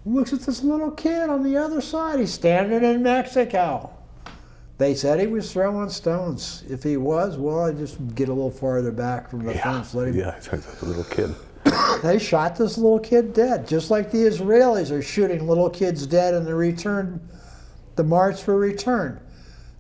looks at this little kid on the other side. He's standing in Mexico. They said he was throwing stones. If he was, well, I'd just get a little farther back from the fence. Let him... it's a little kid. They shot this little kid dead, just like the Israelis are shooting little kids dead in the March for Return.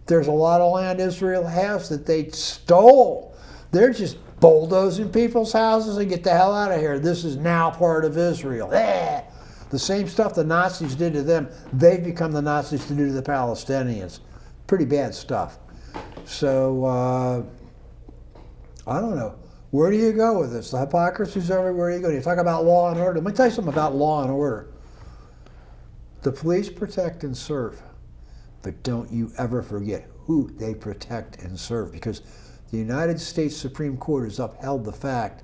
There's a lot of land Israel has that they stole. They're just bulldozing people's houses and get the hell out of here. This is now part of Israel. The same stuff the Nazis did to them, they've become the Nazis to do to the Palestinians. Pretty bad stuff. So, I don't know. Where do you go with this? The hypocrisy's everywhere you go. You talk about law and order. Let me tell you something about law and order. The police protect and serve. But don't you ever forget who they protect and serve, because the United States Supreme Court has upheld the fact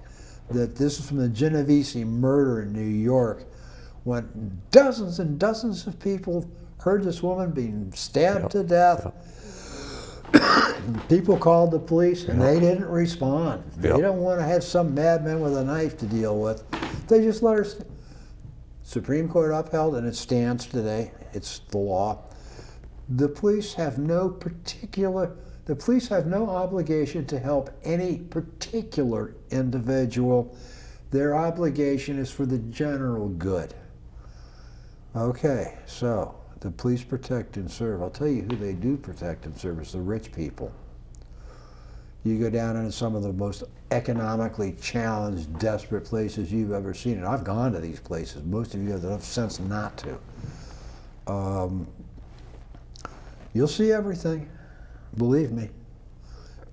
that this is from the Genovese murder in New York, when dozens and dozens of people heard this woman being stabbed to death. People called the police and they didn't respond. They don't want to have some madman with a knife to deal with. They just let her. Supreme Court upheld, and it stands today. It's the law. The police have no obligation to help any particular individual. Their obligation is for the general good. Okay, so the police protect and serve. I'll tell you who they do protect and serve. It's the rich people. You go down into some of the most economically challenged, desperate places you've ever seen, and I've gone to these places. Most of you have enough sense not to. You'll see everything, believe me.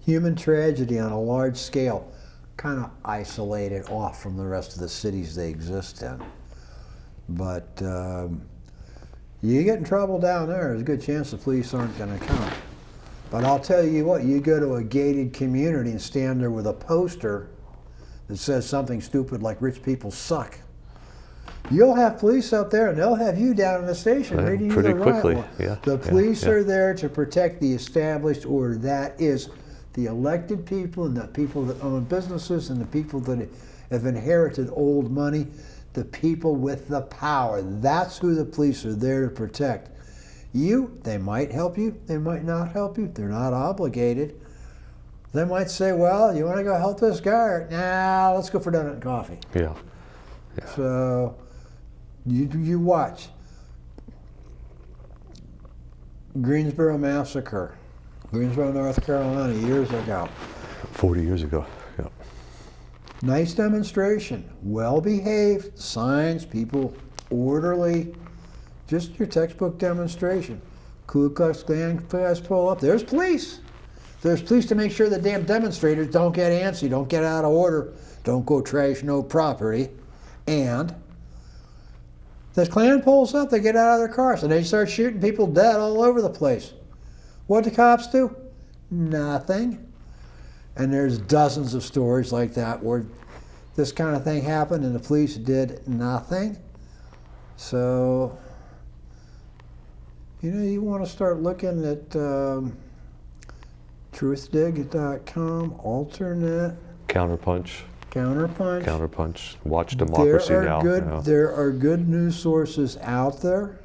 Human tragedy on a large scale, kind of isolated off from the rest of the cities they exist in. But you get in trouble down there's a good chance the police aren't going to come. But I'll tell you what, you go to a gated community and stand there with a poster that says something stupid like "rich people suck." You'll have police up there, and they'll have you down in the station reading you the quickly. riot law. Yeah, the police are there to protect the established order. That is the elected people and the people that own businesses and the people that have inherited old money, the people with the power. That's who the police are there to protect. You, they might help you, they might not help you. They're not obligated. They might say, well, you want to go help this guy? Or, nah, let's go for donut and coffee. Yeah. So you watch. Greensboro Massacre, Greensboro, North Carolina, years ago. 40 years ago, yeah. Nice demonstration, well behaved, signs, people orderly, just your textbook demonstration. Ku Klux Klan guys pull up, there's police. There's police to make sure the damn demonstrators don't get antsy, don't get out of order, don't go trash no property. And the Klan pulls up, they get out of their cars, and they start shooting people dead all over the place. What do the cops do? Nothing. And there's dozens of stories like that where this kind of thing happened and the police did nothing. So, you want to start looking at truthdig.com, alternate. CounterPunch. Watch Democracy Now. There are good news sources out there.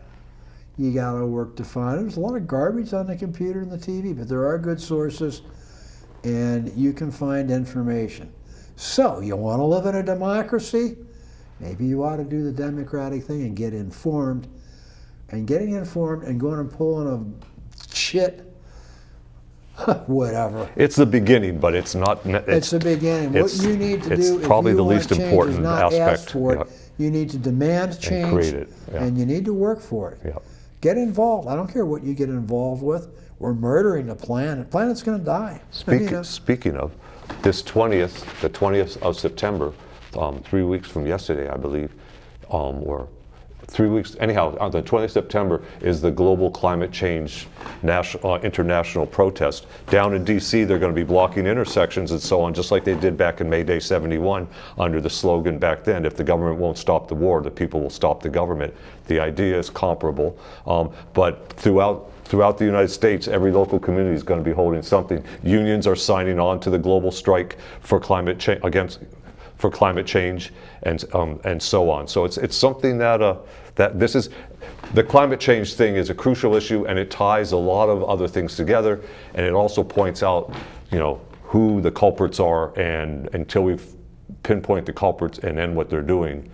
You got to work to find them. There's a lot of garbage on the computer and the TV, but there are good sources, and you can find information. So, you want to live in a democracy? Maybe you ought to do the democratic thing and get informed. And getting informed and going and pulling a shit, whatever. It's the beginning, but it's not. It's the beginning. What you need to do, probably if you the least want change, important is not aspect. ask for it. You need to demand change, and create it. Yeah. and you need to work for it. Yeah. Get involved. I don't care what you get involved with. We're murdering the planet. The planet's going to die. Speaking of, the 20th of September, 3 weeks from yesterday, I believe, or 3 weeks, anyhow, on the 20th of September is the Global Climate Change International Protest. Down in D.C., they're going to be blocking intersections and so on, just like they did back in May Day 71 under the slogan back then, if the government won't stop the war, the people will stop the government. The idea is comparable, but throughout the United States, every local community is going to be holding something. Unions are signing on to the global strike for climate change, for climate change, and so on. So it's something that this is, the climate change thing is a crucial issue, and it ties a lot of other things together, and it also points out, who the culprits are, and until we pinpoint the culprits and then what they're doing,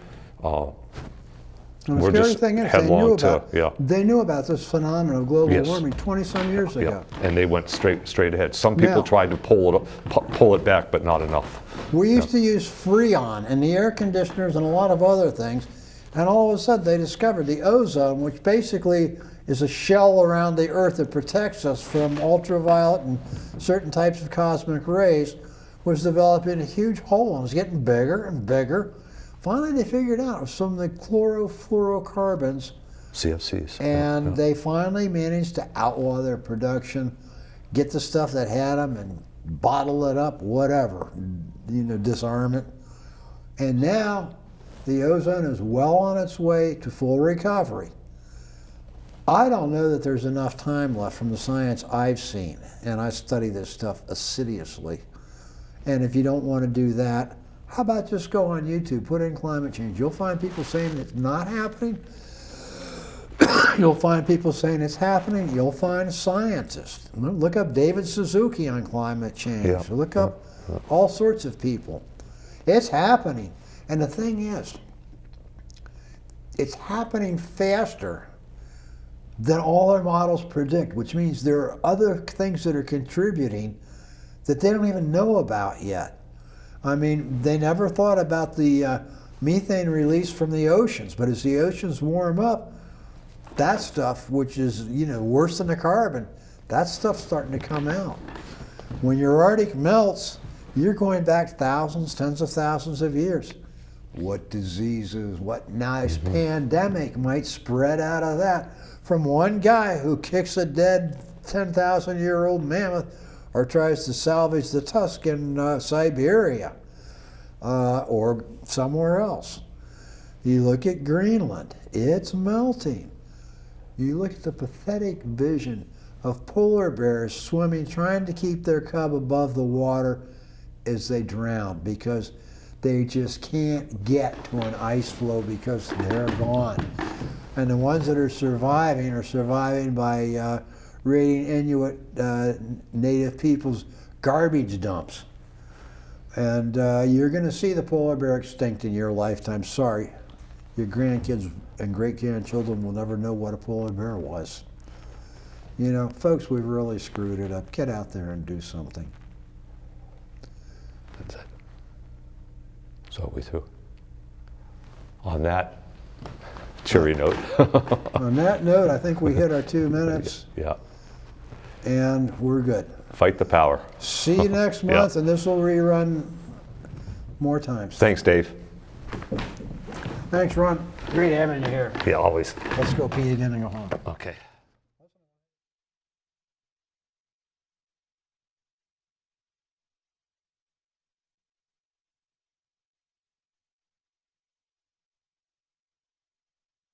we're just headlong to, they knew about this phenomenon of global warming 20-some years ago. And they went straight ahead. Some people tried to pull it back, but not enough. We used to use Freon and the air conditioners and a lot of other things, and all of a sudden they discovered the ozone, which basically is a shell around the Earth that protects us from ultraviolet and certain types of cosmic rays, was developing a huge hole and was getting bigger and bigger. Finally, they figured out it was some of the chlorofluorocarbons, CFCs, and they finally managed to outlaw their production, get the stuff that had them, and bottle it up, whatever, disarm it. And now the ozone is well on its way to full recovery. I don't know that there's enough time left from the science I've seen, and I study this stuff assiduously. And if you don't want to do that, how about just go on YouTube, put in climate change. You'll find people saying it's not happening. You'll find people saying it's happening. You'll find scientists. Look up David Suzuki on climate change. Look up all sorts of people. It's happening. And the thing is, it's happening faster than all our models predict, which means there are other things that are contributing that they don't even know about yet. I mean, they never thought about the methane release from the oceans, but as the oceans warm up, that stuff, which is, worse than the carbon, that stuff's starting to come out. When your Arctic melts, you're going back thousands, tens of thousands of years. What diseases, what nice pandemic might spread out of that from one guy who kicks a dead 10,000-year-old mammoth or tries to salvage the tusk in Siberia or somewhere else. You look at Greenland, it's melting. You look at the pathetic vision of polar bears swimming, trying to keep their cub above the water as they drown because they just can't get to an ice floe because they're gone. And the ones that are surviving by raiding Inuit native people's garbage dumps. And you're going to see the polar bear extinct in your lifetime. Sorry, your grandkids and great-grandchildren will never know what a polar bear was. Folks, we've really screwed it up. Get out there and do something. That's it. So we through. On that cheery note. On that note, I think we hit our 2 minutes. Yeah. And we're good. Fight the power. See you next month, and this will rerun more times. Thanks, Dave. Thanks, Ron. Great having you here. Yeah, always. Let's go pee again and go home. Okay.